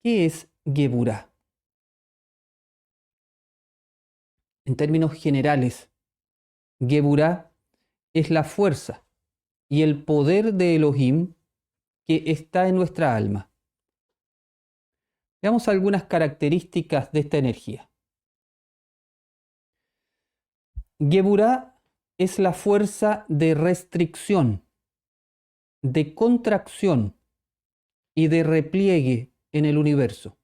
¿Qué es Geburah? En términos generales, Geburah es la fuerza y el poder de Elohim que está en nuestra alma. Veamos algunas características de esta energía. Geburah es la fuerza de restricción, de contracción y de repliegue en el universo.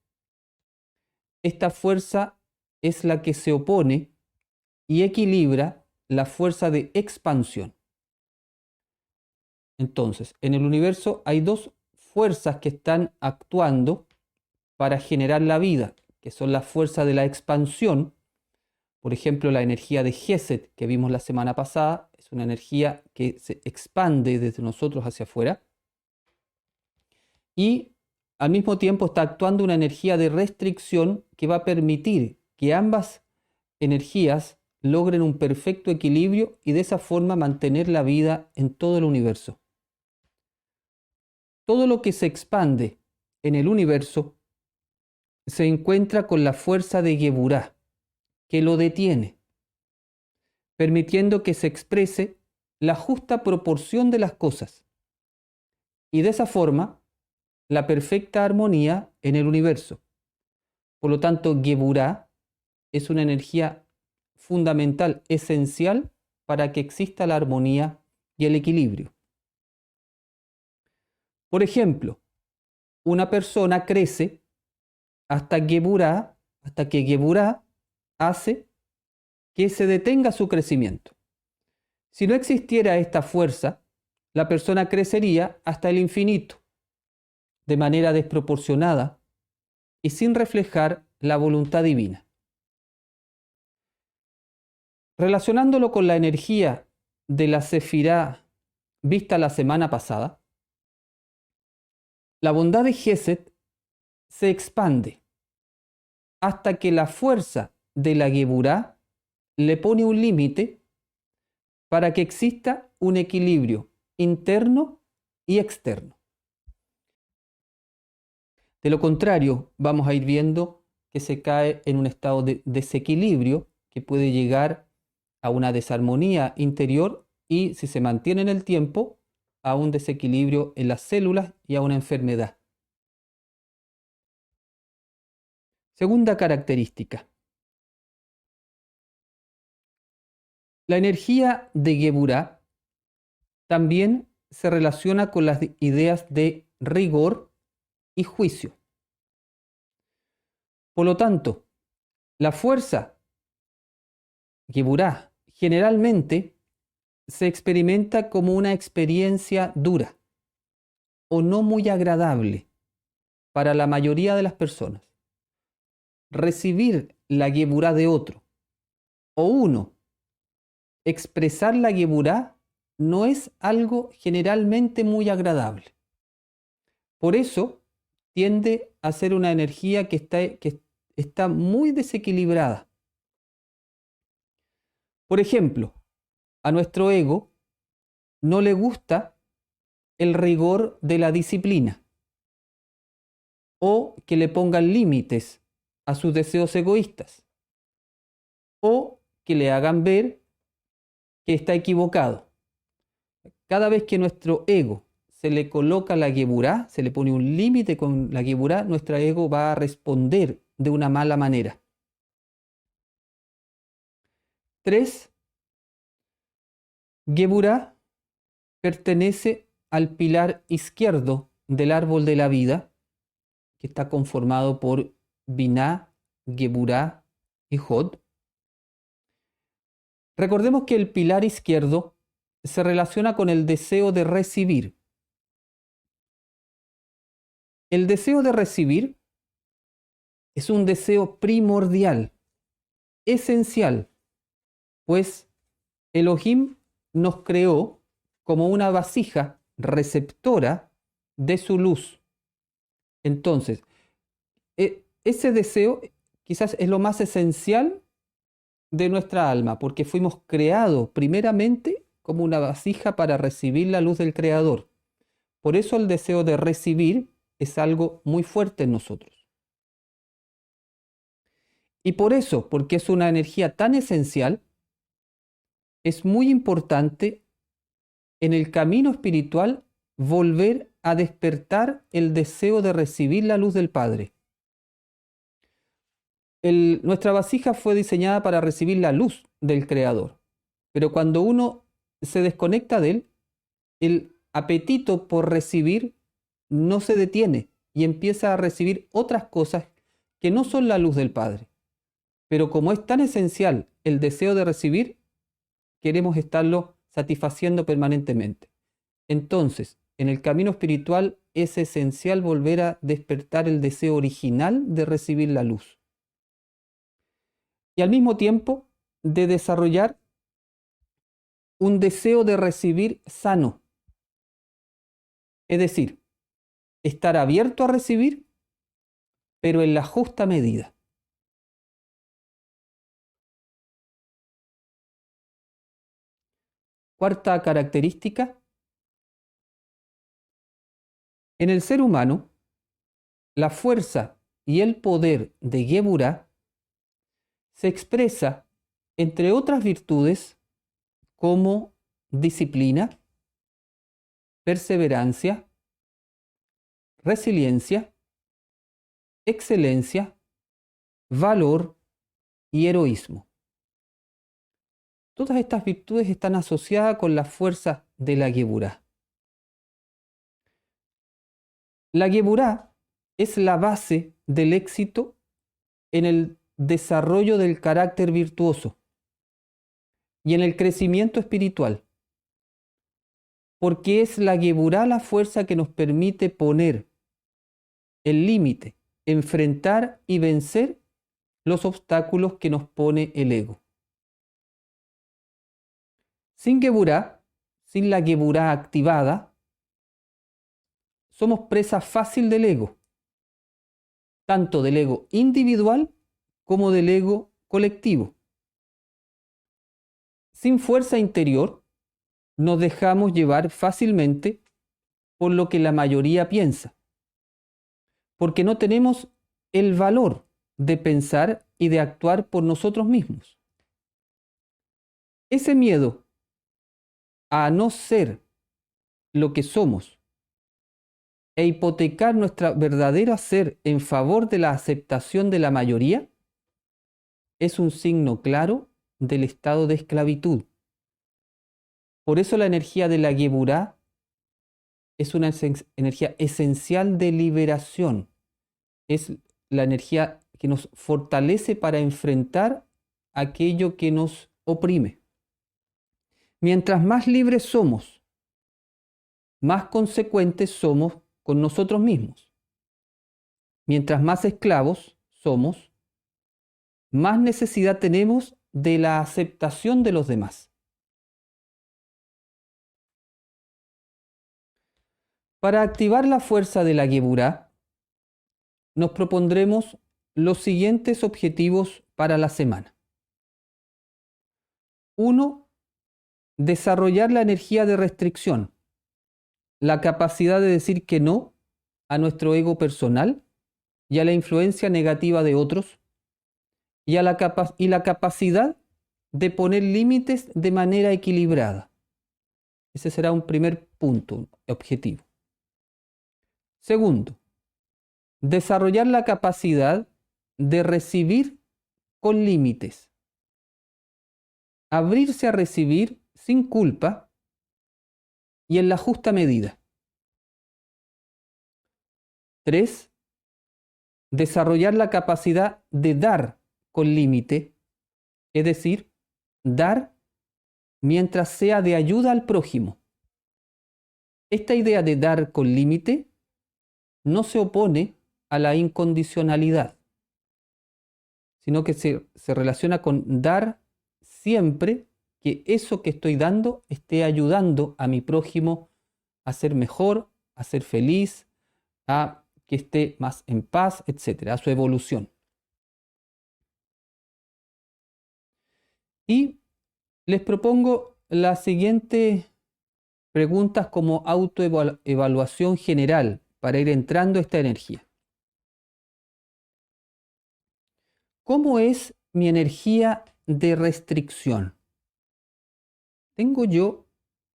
Esta fuerza es la que se opone y equilibra la fuerza de expansión. Entonces, en el universo hay dos fuerzas que están actuando para generar la vida, que son la fuerza de la expansión. Por ejemplo, la energía de Gesed que vimos la semana pasada es una energía que se expande desde nosotros hacia afuera. Y al mismo tiempo está actuando una energía de restricción que va a permitir que ambas energías logren un perfecto equilibrio y de esa forma mantener la vida en todo el universo. Todo lo que se expande en el universo se encuentra con la fuerza de Geburah, que lo detiene, permitiendo que se exprese la justa proporción de las cosas y de esa forma la perfecta armonía en el universo. Por lo tanto, Geburah es una energía fundamental, esencial para que exista la armonía y el equilibrio. Por ejemplo, una persona crece hasta que Geburah hace que se detenga su crecimiento. Si no existiera esta fuerza, la persona crecería hasta el infinito, de manera desproporcionada y sin reflejar la voluntad divina. Relacionándolo con la energía de la Sefirá vista la semana pasada, la bondad de Gesed se expande hasta que la fuerza de la Geburah le pone un límite para que exista un equilibrio interno y externo. De lo contrario, vamos a ir viendo que se cae en un estado de desequilibrio que puede llegar a una desarmonía interior y, si se mantiene en el tiempo, a un desequilibrio en las células y a una enfermedad. Segunda característica. La energía de Geburah también se relaciona con las ideas de rigor y juicio. Por lo tanto, la fuerza Geburah generalmente se experimenta como una experiencia dura o no muy agradable para la mayoría de las personas. Recibir la Geburah de otro o uno expresar la Geburah no es algo generalmente muy agradable. Por eso tiende a ser una energía que está muy desequilibrada. Por ejemplo, a nuestro ego no le gusta el rigor de la disciplina o que le pongan límites a sus deseos egoístas o que le hagan ver que está equivocado. Cada vez que nuestro ego se le coloca la Geburah, se le pone un límite con la Geburah, nuestro ego va a responder de una mala manera. 3. Geburah pertenece al pilar izquierdo del árbol de la vida, que está conformado por Binah, Geburah y Hod. Recordemos que el pilar izquierdo se relaciona con el deseo de recibir. El deseo de recibir es un deseo primordial, esencial, pues Elohim nos creó como una vasija receptora de su luz. Entonces, ese deseo quizás es lo más esencial de nuestra alma, porque fuimos creados primeramente como una vasija para recibir la luz del Creador. Por eso el deseo de recibir es algo muy fuerte en nosotros. Y por eso, porque es una energía tan esencial, es muy importante en el camino espiritual volver a despertar el deseo de recibir la luz del Padre. Nuestra vasija fue diseñada para recibir la luz del Creador, pero cuando uno se desconecta de él, el apetito por recibir no se detiene y empieza a recibir otras cosas que no son la luz del Padre. Pero como es tan esencial el deseo de recibir, queremos estarlo satisfaciendo permanentemente. Entonces, en el camino espiritual es esencial volver a despertar el deseo original de recibir la luz. Y al mismo tiempo de desarrollar un deseo de recibir sano. Es decir, estar abierto a recibir, pero en la justa medida. Cuarta característica. En el ser humano, la fuerza y el poder de Geburah se expresa, entre otras virtudes, como disciplina, perseverancia, resiliencia, excelencia, valor y heroísmo. Todas estas virtudes están asociadas con la fuerza de la Geburah. La Geburah es la base del éxito en el desarrollo del carácter virtuoso y en el crecimiento espiritual, porque es la Geburah la fuerza que nos permite poner el límite, enfrentar y vencer los obstáculos que nos pone el ego. Sin Geburah, sin la Geburah activada, somos presa fácil del ego, tanto del ego individual como del ego colectivo. Sin fuerza interior, nos dejamos llevar fácilmente por lo que la mayoría piensa, porque no tenemos el valor de pensar y de actuar por nosotros mismos. Ese miedo a no ser lo que somos e hipotecar nuestro verdadero ser en favor de la aceptación de la mayoría es un signo claro del estado de esclavitud. Por eso la energía de la Geburah es una energía esencial de liberación. Es la energía que nos fortalece para enfrentar aquello que nos oprime. Mientras más libres somos, más consecuentes somos con nosotros mismos. Mientras más esclavos somos, más necesidad tenemos de la aceptación de los demás. Para activar la fuerza de la Geburah, nos propondremos los siguientes objetivos para la semana. 1. Desarrollar la energía de restricción, la capacidad de decir que no a nuestro ego personal y a la influencia negativa de otros, y la capacidad de poner límites de manera equilibrada. Ese será un primer punto, objetivo. Segundo, desarrollar la capacidad de recibir con límites. Abrirse a recibir sin culpa y en la justa medida. 3. Desarrollar la capacidad de dar con límite, es decir, dar mientras sea de ayuda al prójimo. Esta idea de dar con límite no se opone a la incondicionalidad, sino que se relaciona con dar siempre que eso que estoy dando esté ayudando a mi prójimo a ser mejor, a ser feliz, a que esté más en paz, etc., a su evolución. Y les propongo las siguientes preguntas como autoevaluación general para ir entrando a esta energía. ¿Cómo es mi energía de restricción? ¿Tengo yo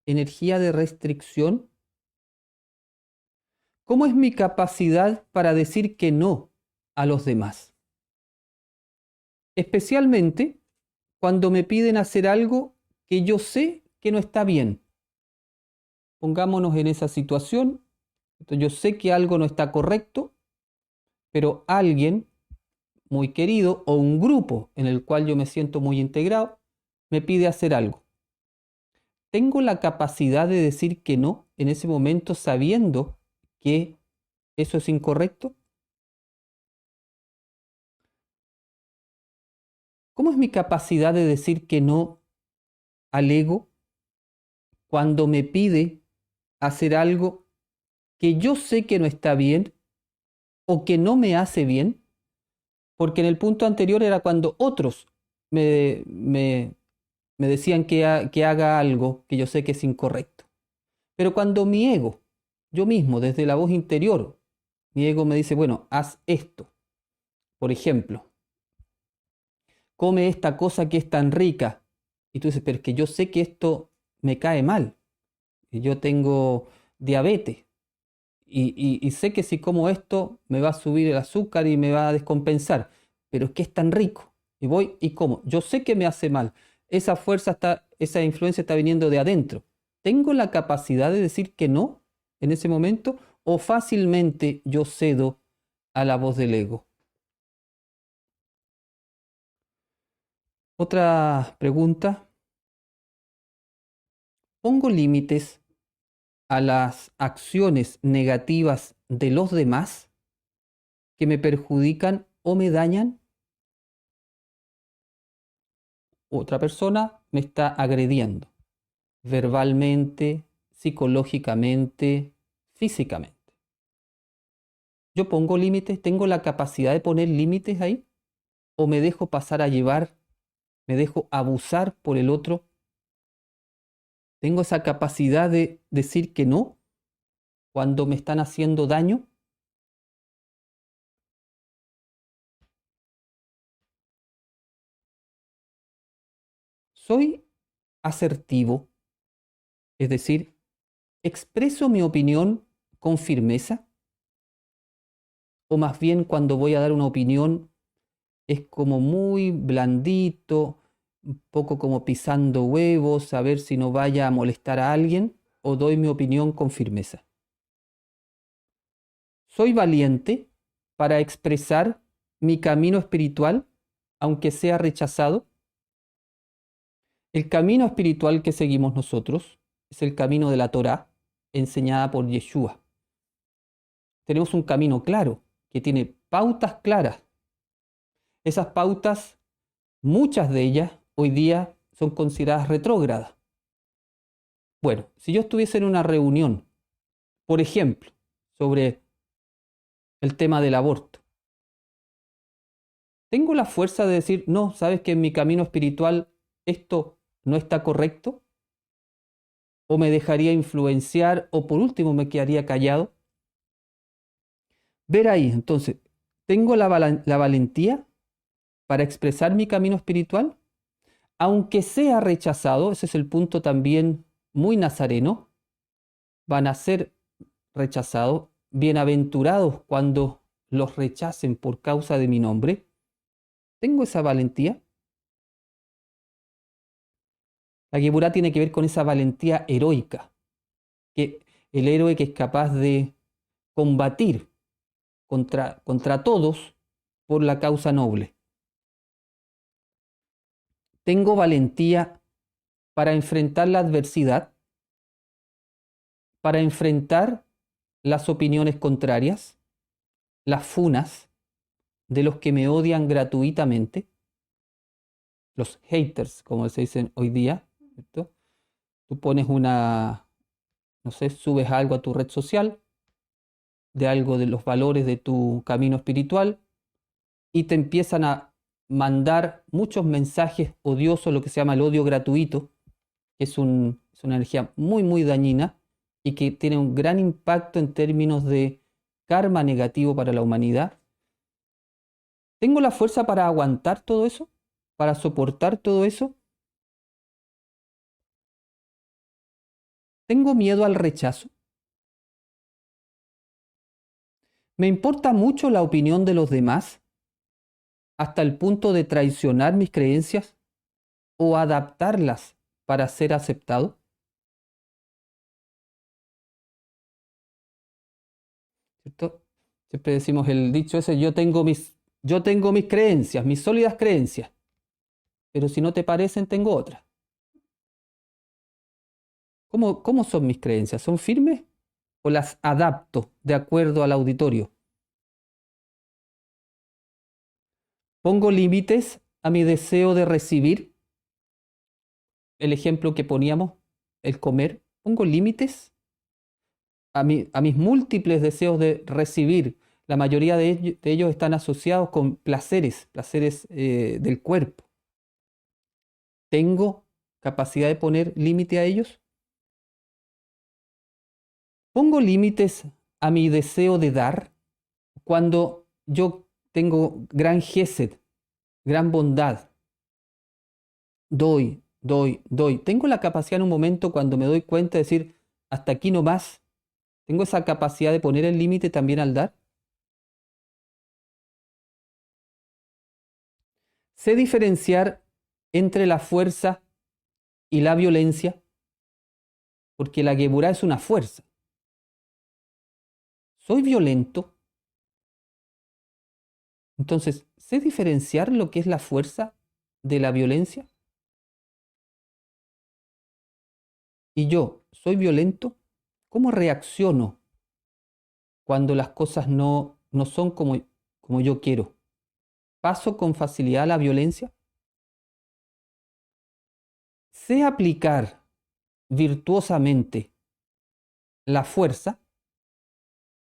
energía de restricción? ¿Cómo es mi capacidad para decir que no a los demás? Especialmente cuando me piden hacer algo que yo sé que no está bien. Pongámonos en esa situación. Yo sé que algo no está correcto, pero alguien muy querido o un grupo en el cual yo me siento muy integrado me pide hacer algo. ¿Tengo la capacidad de decir que no en ese momento sabiendo que eso es incorrecto? ¿Cómo es mi capacidad de decir que no al ego cuando me pide hacer algo que yo sé que no está bien o que no me hace bien? Porque en el punto anterior era cuando otros me decían que haga algo que yo sé que es incorrecto. Pero cuando mi ego, yo mismo, desde la voz interior, mi ego me dice, bueno, haz esto. Por ejemplo, come esta cosa que es tan rica. Y tú dices, pero es que yo sé que esto me cae mal. Y yo tengo diabetes. Y sé que si como esto me va a subir el azúcar y me va a descompensar. Pero es que es tan rico. Y voy y como. Yo sé que me hace mal. Esa fuerza está, esa influencia está viniendo de adentro. ¿Tengo la capacidad de decir que no en ese momento? ¿O fácilmente yo cedo a la voz del ego? Otra pregunta. ¿Pongo límites a las acciones negativas de los demás que me perjudican o me dañan? Otra persona me está agrediendo verbalmente, psicológicamente, físicamente. ¿Yo pongo límites? ¿Tengo la capacidad de poner límites ahí? ¿O me dejo pasar a llevar? ¿Me dejo abusar por el otro? ¿Tengo esa capacidad de decir que no cuando me están haciendo daño? ¿Soy asertivo? Es decir, ¿expreso mi opinión con firmeza? ¿O más bien cuando voy a dar una opinión es como muy blandito, un poco como pisando huevos, a ver si no vaya a molestar a alguien? ¿O doy mi opinión con firmeza? ¿Soy valiente para expresar mi camino espiritual, aunque sea rechazado? El camino espiritual que seguimos nosotros es el camino de la Torá, enseñada por Yeshua. Tenemos un camino claro, que tiene pautas claras. Esas pautas, muchas de ellas, hoy día son consideradas retrógradas. Bueno, si yo estuviese en una reunión, por ejemplo, sobre el tema del aborto, ¿tengo la fuerza de decir, no, sabes que en mi camino espiritual esto no está correcto? ¿O me dejaría influenciar? ¿O por último me quedaría callado? Ver ahí, entonces, ¿tengo la valentía para expresar mi camino espiritual? Aunque sea rechazado, ese es el punto también muy nazareno, van a ser rechazados, bienaventurados cuando los rechacen por causa de mi nombre. ¿Tengo esa valentía? La Geburá tiene que ver con esa valentía heroica, que el héroe que es capaz de combatir contra todos por la causa noble. ¿Tengo valentía para enfrentar la adversidad? ¿Para enfrentar las opiniones contrarias? ¿Las funas de los que me odian gratuitamente? Los haters, como se dicen hoy día, ¿cierto? Tú pones no sé, subes algo a tu red social, de algo de los valores de tu camino espiritual, y te empiezan a mandar muchos mensajes odiosos, lo que se llama el odio gratuito, que es una energía muy, muy dañina y que tiene un gran impacto en términos de karma negativo para la humanidad. ¿Tengo la fuerza para aguantar todo eso? ¿Para soportar todo eso? ¿Tengo miedo al rechazo? ¿Me importa mucho la opinión de los demás hasta el punto de traicionar mis creencias o adaptarlas para ser aceptado? ¿Cierto? Siempre decimos el dicho ese, yo tengo mis creencias, mis sólidas creencias, pero si no te parecen, tengo otras. ¿Cómo son mis creencias? ¿Son firmes o las adapto de acuerdo al auditorio? ¿Pongo límites a mi deseo de recibir? El ejemplo que poníamos, el comer. ¿Pongo límites a mis múltiples deseos de recibir? La mayoría de ellos están asociados con placeres del cuerpo. ¿Tengo capacidad de poner límite a ellos? ¿Pongo límites a mi deseo de dar? Cuando yo tengo gran gesed, gran bondad, doy, doy, doy. ¿Tengo la capacidad en un momento cuando me doy cuenta de decir, hasta aquí no más? ¿Tengo esa capacidad de poner el límite también al dar? ¿Sé diferenciar entre la fuerza y la violencia? Porque la Geburá es una fuerza. ¿Soy violento? Entonces, ¿sé diferenciar lo que es la fuerza de la violencia? ¿Y yo soy violento? ¿Cómo reacciono cuando las cosas no son como yo quiero? ¿Paso con facilidad a la violencia? ¿Sé aplicar virtuosamente la fuerza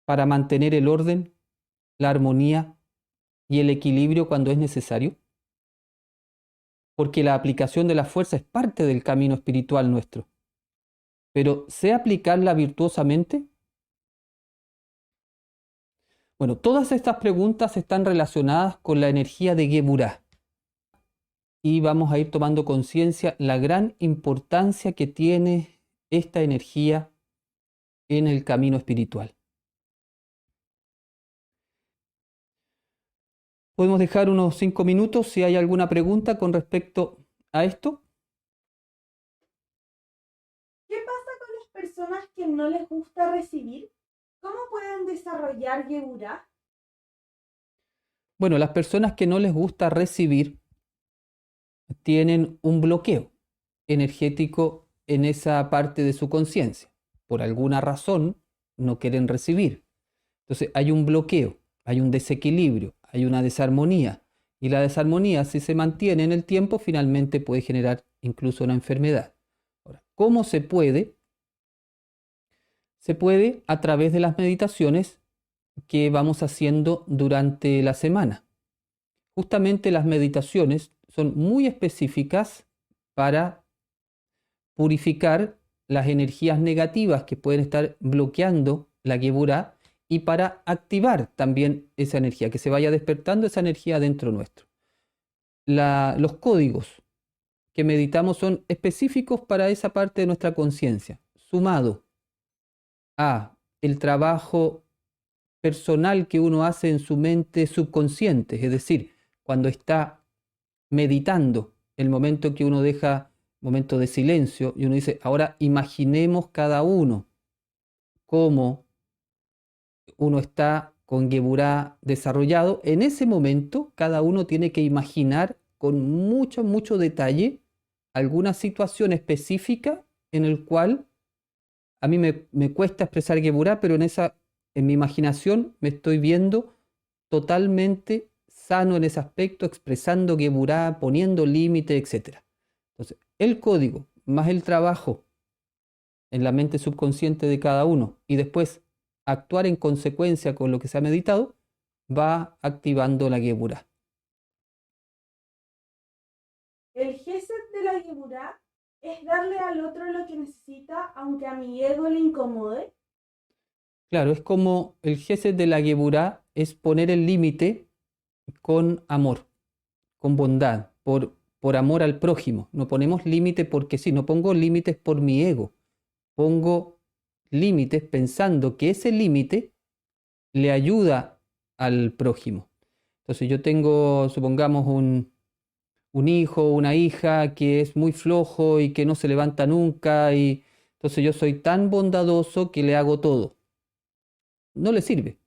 para mantener el orden, la armonía y el equilibrio cuando es necesario? Porque la aplicación de la fuerza es parte del camino espiritual nuestro. Pero ¿sé aplicarla virtuosamente? Bueno, todas estas preguntas están relacionadas con la energía de Geburah. Y vamos a ir tomando conciencia la gran importancia que tiene esta energía en el camino espiritual. Podemos dejar unos 5 minutos si hay alguna pregunta con respecto a esto. ¿Qué pasa con las personas que no les gusta recibir? ¿Cómo pueden desarrollar Geburah? Bueno, las personas que no les gusta recibir tienen un bloqueo energético en esa parte de su conciencia. Por alguna razón no quieren recibir. Entonces hay un bloqueo, hay un desequilibrio, hay una desarmonía. Y la desarmonía, si se mantiene en el tiempo, finalmente puede generar incluso una enfermedad. Ahora, ¿cómo se puede? Se puede a través de las meditaciones que vamos haciendo durante la semana. Justamente las meditaciones son muy específicas para purificar las energías negativas que pueden estar bloqueando la Geburah y para activar también esa energía, que se vaya despertando esa energía dentro nuestro. Los códigos que meditamos son específicos para esa parte de nuestra conciencia, sumado a el trabajo personal que uno hace en su mente subconsciente, es decir, cuando está meditando, el momento que uno deja, momento de silencio, y uno dice, ahora imaginemos cada uno cómo uno está con Geburah desarrollado. En ese momento, cada uno tiene que imaginar con mucho, mucho detalle alguna situación específica en el cual a mí me cuesta expresar Geburah, pero en mi imaginación me estoy viendo totalmente sano en ese aspecto, expresando Geburah, poniendo límites, etc. Entonces, el código más el trabajo en la mente subconsciente de cada uno y después actuar en consecuencia con lo que se ha meditado, va activando la Geburah. El Gesed de la Geburah es darle al otro lo que necesita, aunque a mi ego le incomode. Claro, es como el Gesed de la Geburah es poner el límite con amor, con bondad, por amor al prójimo. No ponemos límites porque sí, no pongo límites por mi ego. Pongo límites pensando que ese límite le ayuda al prójimo. Entonces yo tengo, supongamos, un hijo, una hija que es muy flojo y que no se levanta nunca, y entonces yo soy tan bondadoso que le hago todo. No le sirve.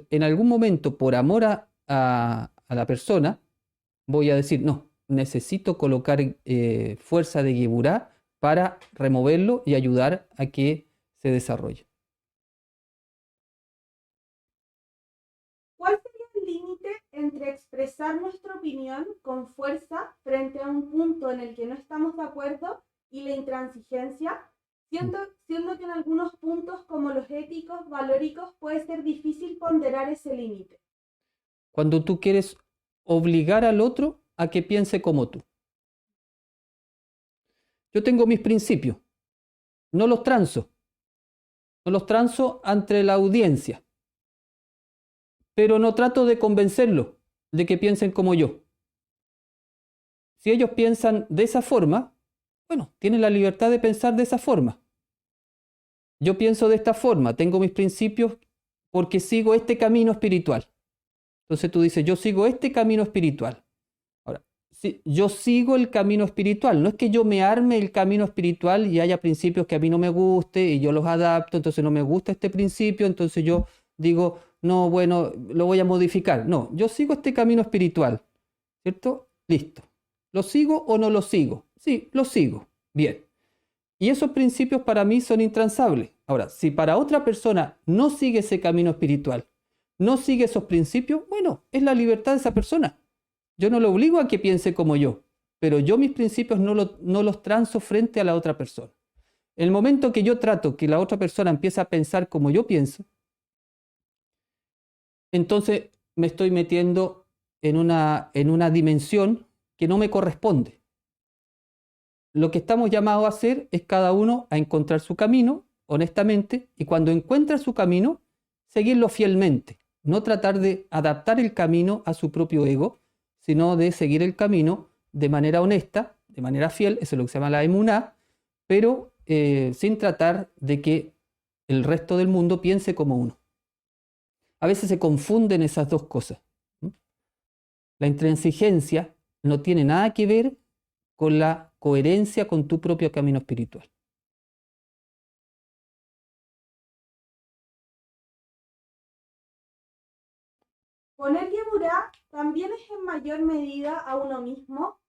En algún momento, por amor a la persona, voy a decir, no, necesito colocar fuerza de Geburá para removerlo y ayudar a que se desarrolle. ¿Cuál sería el límite entre expresar nuestra opinión con fuerza frente a un punto en el que no estamos de acuerdo y la intransigencia, siendo que en algunos puntos como los éticos, valóricos, puede ser difícil ponderar ese límite? Cuando tú quieres obligar al otro a que piense como tú. Yo tengo mis principios, no los transo ante la audiencia, pero no trato de convencerlos de que piensen como yo. Si ellos piensan de esa forma, bueno, tienen la libertad de pensar de esa forma. Yo pienso de esta forma, tengo mis principios porque sigo este camino espiritual. Entonces tú dices, yo sigo este camino espiritual. Ahora, si yo sigo el camino espiritual, no es que yo me arme el camino espiritual y haya principios que a mí no me guste y yo los adapto, entonces no me gusta este principio, entonces yo digo, no, bueno, lo voy a modificar. No, yo sigo este camino espiritual, ¿cierto? Listo. ¿Lo sigo o no lo sigo? Sí, lo sigo. Bien. Y esos principios para mí son intransables. Ahora, si para otra persona no sigue ese camino espiritual, no sigue esos principios, bueno, es la libertad de esa persona. Yo no lo obligo a que piense como yo, pero yo mis principios no los transo frente a la otra persona. El momento que yo trato que la otra persona empiece a pensar como yo pienso, entonces me estoy metiendo en una dimensión que no me corresponde. Lo que estamos llamados a hacer es cada uno a encontrar su camino, honestamente, y cuando encuentra su camino, seguirlo fielmente. No tratar de adaptar el camino a su propio ego, sino de seguir el camino de manera honesta, de manera fiel, eso es lo que se llama la emuná, pero sin tratar de que el resto del mundo piense como uno. A veces se confunden esas dos cosas. La intransigencia no tiene nada que ver con la coherencia con tu propio camino espiritual. ¿Poner Geburá también es en mayor medida a uno mismo?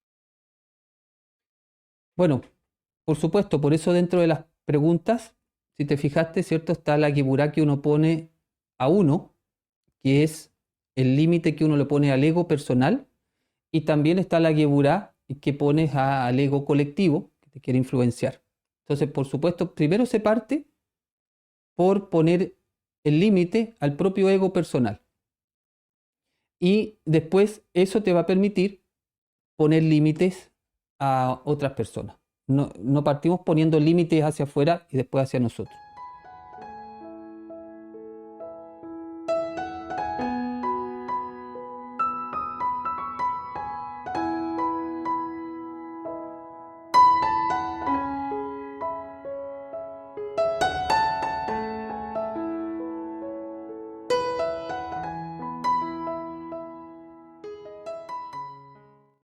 Bueno, por supuesto, por eso dentro de las preguntas, si te fijaste, ¿cierto? Está la Geburá que uno pone a uno, que es el límite que uno le pone al ego personal, y también está la Geburá que pones al ego colectivo, que te quiere influenciar. Entonces, por supuesto, primero se parte por poner el límite al propio ego personal. Y después eso te va a permitir poner límites a otras personas. No partimos poniendo límites hacia afuera y después hacia nosotros.